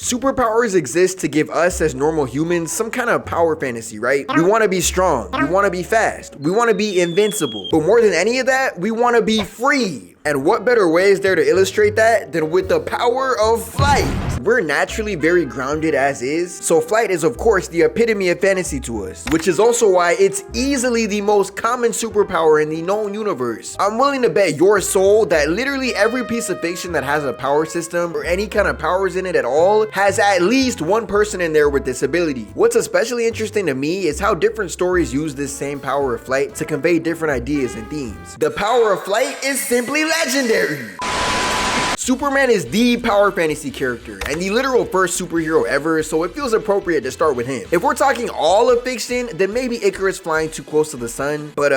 Superpowers exist to give us as normal humans some kind of power fantasy, right? We want to be strong, we want to be fast, we want to be invincible, but more than any of that, we want to be free. And what better way is there to illustrate that than with the power of flight? We're naturally very grounded as is, so flight is of course the epitome of fantasy to us, which is also why it's easily the most common superpower in the known universe. I'm willing to bet your soul that literally every piece of fiction that has a power system or any kind of powers in it at all has at least one person in there with this ability. What's especially interesting to me is how different stories use this same power of flight to convey different ideas and themes. The power of flight is simply legendary. Superman is the power fantasy character and the literal first superhero ever, so it feels appropriate to start with him. If we're talking all of fiction, then maybe Icarus flying too close to the sun, but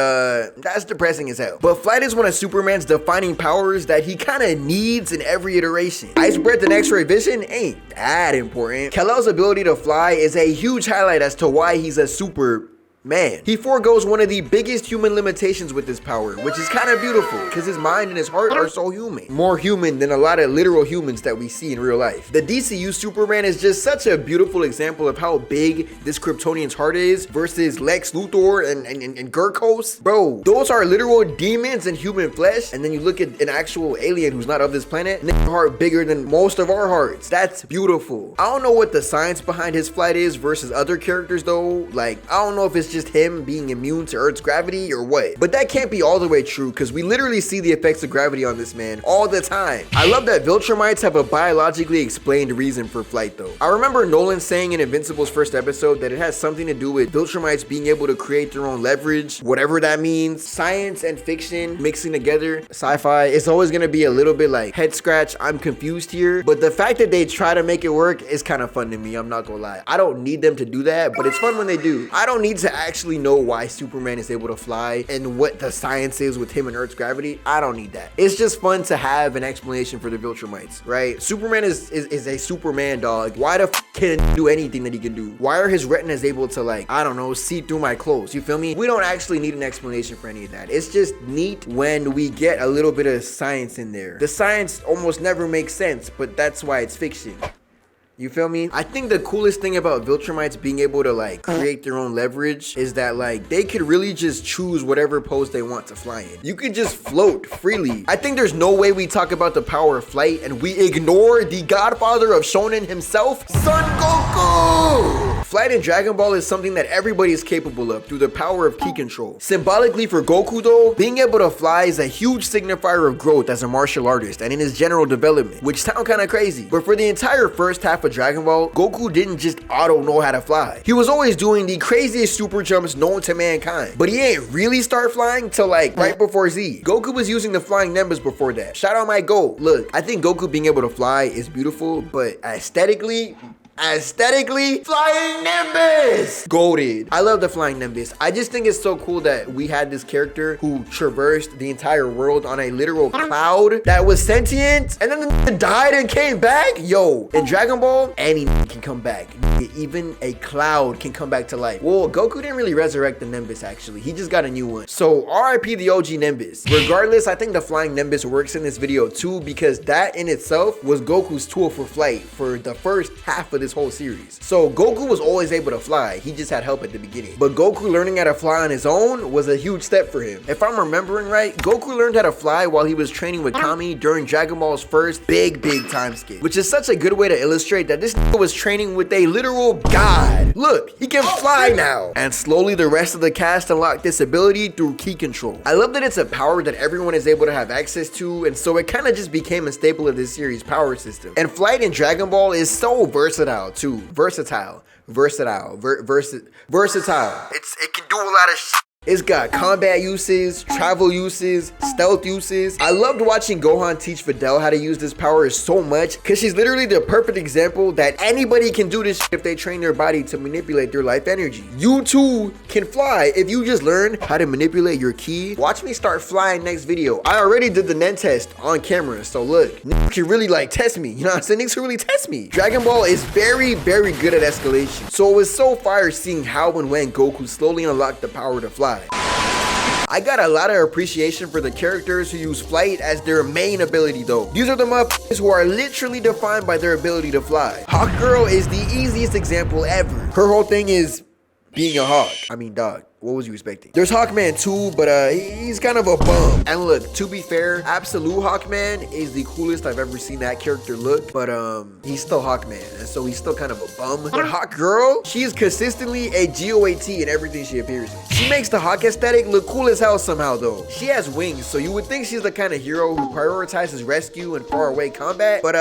that's depressing as hell. But flight is one of Superman's defining powers that he kind of needs in every iteration. Ice breath and X-ray vision ain't that important. Kal-El's ability to fly is a huge highlight as to why he's a Superman. He foregoes one of the biggest human limitations with this power, which is kind of beautiful because his mind and his heart are so human. More human than a lot of literal humans that we see in real life. The DCU Superman is just such a beautiful example of how big this Kryptonian's heart is versus Lex Luthor and Gurkos. Bro, those are literal demons in human flesh, and then you look at an actual alien who's not of this planet, and their heart bigger than most of our hearts. That's beautiful. I don't know what the science behind his flight is versus other characters though. Like, I don't know if it's just him being immune to Earth's gravity or what, but that can't be all the way true because we literally see the effects of gravity on this man all the time. I love that Viltrumites have a biologically explained reason for flight though. I remember Nolan saying in Invincible's first episode that it has something to do with Viltrumites being able to create their own leverage, whatever that means. Science and fiction mixing together, sci-fi, it's always gonna be a little bit like head scratch, I'm confused here, but the fact that they try to make it work is kind of fun to me, I'm not gonna lie. I don't need them to do that, but it's fun when they do. I don't need to actually know why Superman is able to fly and what the science is with him and Earth's gravity. I don't need that. It's just fun to have an explanation for the Viltrumites, right? Superman is a Superman, dog. Why the f can he do anything that he can do? Why are his retinas able to, like, I don't know, see through my clothes? You feel me? We don't actually need an explanation for any of that. It's just neat when we get a little bit of science in there. The science almost never makes sense, but that's why it's fiction. You feel me? I think the coolest thing about Viltrumites being able to like create their own leverage is that like they could really just choose whatever pose they want to fly in. You could just float freely. I think there's no way we talk about the power of flight and we ignore the godfather of shonen himself, Son Goku! Flight in Dragon Ball is something that everybody is capable of through the power of ki control. Symbolically for Goku though, being able to fly is a huge signifier of growth as a martial artist and in his general development, which sound kind of crazy. But for the entire first half of Dragon Ball, Goku didn't just auto know how to fly. He was always doing the craziest super jumps known to mankind, but he ain't really start flying till like right before Z. Goku was using the flying Nimbus before that. Shout out my GOAT. Look, I think Goku being able to fly is beautiful, but aesthetically, flying Nimbus! Goated. I love the flying Nimbus. I just think it's so cool that we had this character who traversed the entire world on a literal cloud that was sentient and then the died and came back. Yo, in Dragon Ball, any can come back. Even a cloud can come back to life. Well, Goku didn't really resurrect the Nimbus actually. He just got a new one. So RIP the OG Nimbus. Regardless, I think the flying Nimbus works in this video too because that in itself was Goku's tool for flight for the first half of this whole series. So Goku was always able to fly. He just had help at the beginning. But Goku learning how to fly on his own was a huge step for him. If I'm remembering right, Goku learned how to fly while he was training with Kami during Dragon Ball's first big time skip, which is such a good way to illustrate that this was training with a literal god. Look, he can fly now. And slowly the rest of the cast unlocked this ability through ki control. I love that it's a power that everyone is able to have access to, and so it kind of just became a staple of this series' power system. And flight in Dragon Ball is so versatile too. Versatile. It can do a lot of shit. It's got combat uses, travel uses, stealth uses. I loved watching Gohan teach Videl how to use this power so much because she's literally the perfect example that anybody can do this if they train their body to manipulate their life energy. You too can fly if you just learn how to manipulate your ki. Watch me start flying next video. I already did the Nen test on camera, so look, niggas can really like test me. You know what I'm saying? Niggas can really test me. Dragon Ball is very good at escalation. So it was so fire seeing how and when Goku slowly unlocked the power to fly. I got a lot of appreciation for the characters who use flight as their main ability though. These are the motherfuckers who are literally defined by their ability to fly. Hawk Girl is the easiest example ever. Her whole thing is being a hawk. I mean, dog. What was you expecting? There's Hawkman too, but he's kind of a bum. And look, to be fair, Absolute Hawkman is the coolest I've ever seen that character look, but he's still Hawkman, and so he's still kind of a bum. But Hawk Girl, she is consistently a GOAT in everything she appears in. She makes the Hawk aesthetic look cool as hell somehow though. She has wings, so you would think she's the kind of hero who prioritizes rescue and far away combat, but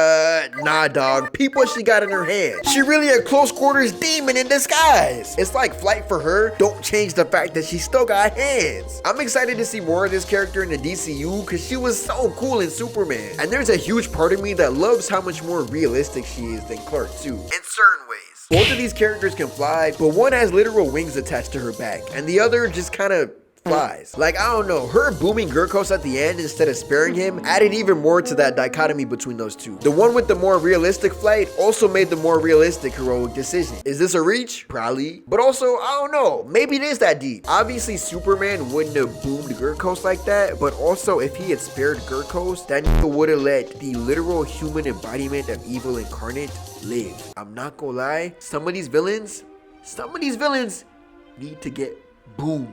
nah dog, peep what she got in her hand. She really a close quarters demon in disguise. It's like flight for her, don't change the fact that she still got hands. I'm excited to see more of this character in the DCU because she was so cool in Superman. And there's a huge part of me that loves how much more realistic she is than Clark too, in certain ways. Both of these characters can fly, but one has literal wings attached to her back, and the other just kind of flies. Like, I don't know, her booming Gurkos at the end instead of sparing him added even more to that dichotomy between those two. The one with the more realistic flight also made the more realistic heroic decision. Is this a reach? Probably. But also, I don't know, maybe it is that deep. Obviously, Superman wouldn't have boomed Gurkos like that, but also if he had spared Gurkos, that nigga would have let the literal human embodiment of evil incarnate live. I'm not gonna lie, some of these villains need to get boomed,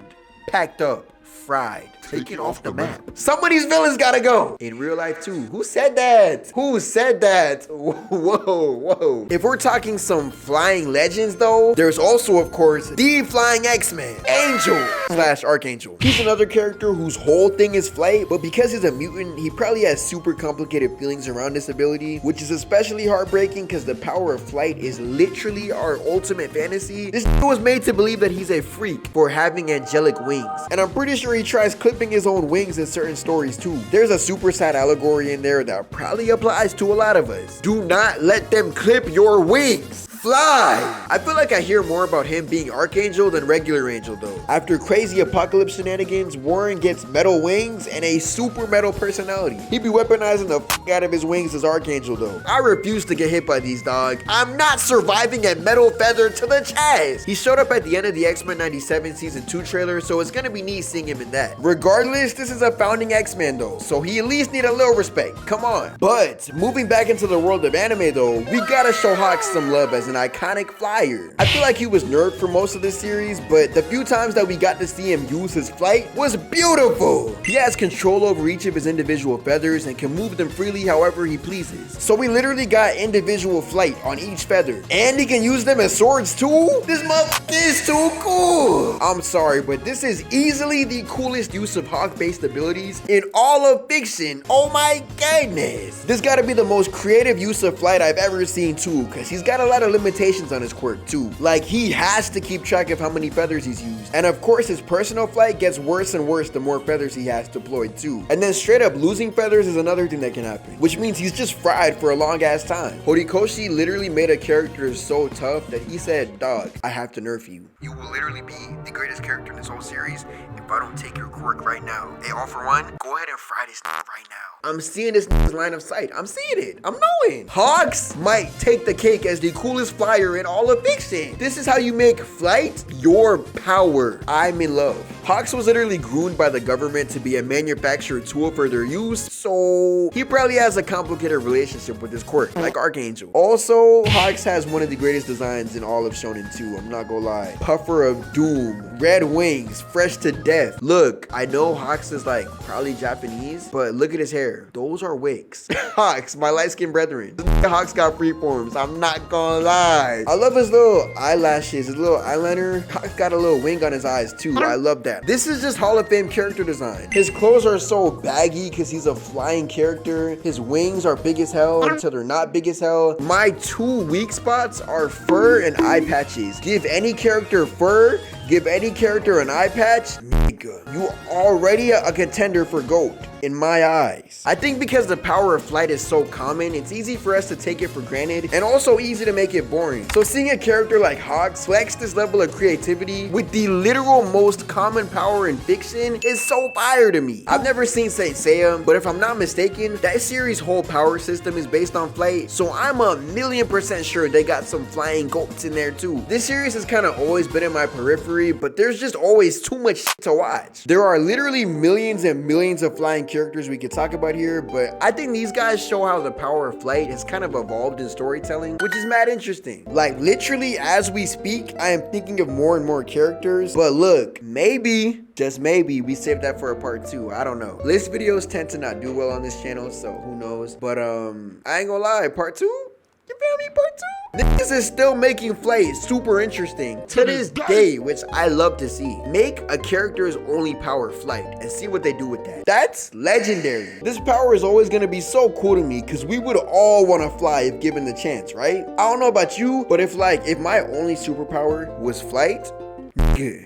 packed up, fried, taken off the map. Some of these villains gotta go. In real life too. Who said that? Who said that? Whoa. If we're talking some flying legends though, there's also of course the flying X-Men, Angel/Archangel. He's another character whose whole thing is flight, but because he's a mutant, he probably has super complicated feelings around this ability, which is especially heartbreaking because the power of flight is literally our ultimate fantasy. This was made to believe that he's a freak for having angelic wings, and I'm pretty sure he tries clipping his own wings in certain stories too. There's a super sad allegory in there that probably applies to a lot of us. Do not let them clip your wings. Fly! I feel like I hear more about him being Archangel than regular Angel though. After crazy apocalypse shenanigans, Warren gets metal wings and a super metal personality. He be weaponizing the f out of his wings as Archangel though. I refuse to get hit by these, dog. I'm not surviving a metal feather to the chest. He showed up at the end of the X-Men 97 season 2 trailer, so it's gonna be neat seeing him in that. Regardless, this is a founding X-Men though, so he at least need a little respect. Come on. But moving back into the world of anime though, we gotta show Hawk some love as an iconic flyer. I feel like he was nerfed for most of this series, but the few times that we got to see him use his flight was beautiful. He has control over each of his individual feathers and can move them freely however he pleases. So we literally got individual flight on each feather, and he can use them as swords too? This motherfucker is too cool. I'm sorry, but this is easily the coolest use of Hawk-based abilities in all of fiction. Oh my goodness. This gotta be the most creative use of flight I've ever seen too, because he's got a lot of limitations on his quirk too. Like, he has to keep track of how many feathers he's used. And of course, his personal flight gets worse and worse the more feathers he has deployed too. And then straight up losing feathers is another thing that can happen, which means he's just fried for a long ass time. Horikoshi literally made a character so tough that he said, dog, I have to nerf you. You will literally be the greatest character in this whole series if I don't take your quirk right now. Hey, all for one, go ahead and fry this right now. I'm seeing this line of sight. I'm seeing it. I'm knowing. Hawks might take the cake as the coolest flyer in all of fiction. This is how you make flight your power. I'm in love. Hawks was literally groomed by the government to be a manufactured tool for their use, so he probably has a complicated relationship with his quirk, like Archangel. Also, Hawks has one of the greatest designs in all of Shonen 2, I'm not gonna lie. Puffer of Doom, red wings, fresh to death. Look, I know Hawks is like probably Japanese, but look at his hair. Those are wigs. Hawks, my light-skinned brethren. Hawks got freeforms, I'm not gonna lie. I love his little eyelashes, his little eyeliner. Hawks got a little wing on his eyes too, I love that. This is just Hall of Fame character design. His clothes are so baggy because he's a flying character. His wings are big as hell until they're not big as hell. My two weak spots are fur and eye patches. Give any character fur, give any character an eye patch, nigga, you already a contender for GOAT. in my eyes. I think because the power of flight is so common, it's easy for us to take it for granted and also easy to make it boring. So seeing a character like Hawks flex this level of creativity with the literal most common power in fiction is so fire to me. I've never seen Saint Seiya, but if I'm not mistaken, that series' whole power system is based on flight, so I'm 1,000,000% sure they got some flying goats in there too. This series has kind of always been in my periphery, but there's just always too much shit to watch. There are literally millions and millions of flying characters we could talk about here, but I think these guys show how the power of flight has kind of evolved in storytelling, which is mad interesting. Like literally as we speak, I am thinking of more and more characters, but look, maybe, just maybe, we save that for a part 2. I don't know. List videos tend to not do well on this channel, so who knows? But I ain't gonna lie, part 2? You feel me? Part 2? This is still making flight super interesting to this day, which I love to see. Make a character's only power flight and see what they do with that. That's legendary. This power is always gonna be so cool to me because we would all want to fly if given the chance, right? I don't know about you, but if my only superpower was flight,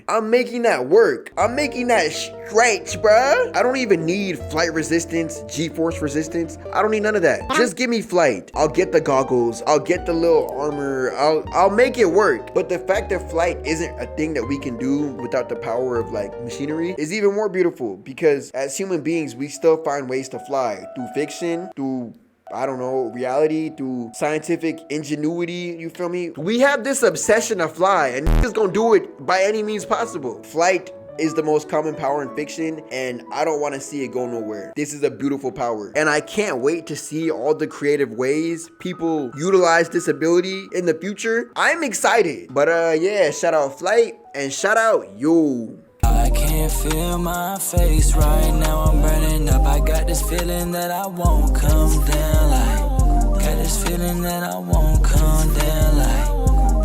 I'm making that work. I'm making that stretch, bruh. I don't even need flight resistance, G-force resistance. I don't need none of that. Just give me flight. I'll get the goggles. I'll get the little armor. I'll make it work. But the fact that flight isn't a thing that we can do without the power of like machinery is even more beautiful, because as human beings, we still find ways to fly through fiction, through I don't know, reality, through scientific ingenuity, you feel me? We have this obsession to fly, and niggas gonna do it by any means possible. Flight is the most common power in fiction, and I don't want to see it go nowhere. This is a beautiful power, and I can't wait to see all the creative ways people utilize this ability in the future. I'm excited. But yeah, shout out Flight, and shout out you. I can't feel my face right now, I'm burning up. I got this feeling that I won't come down, like, got this feeling that I won't come down, like,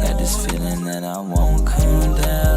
got this feeling that I won't come down, like.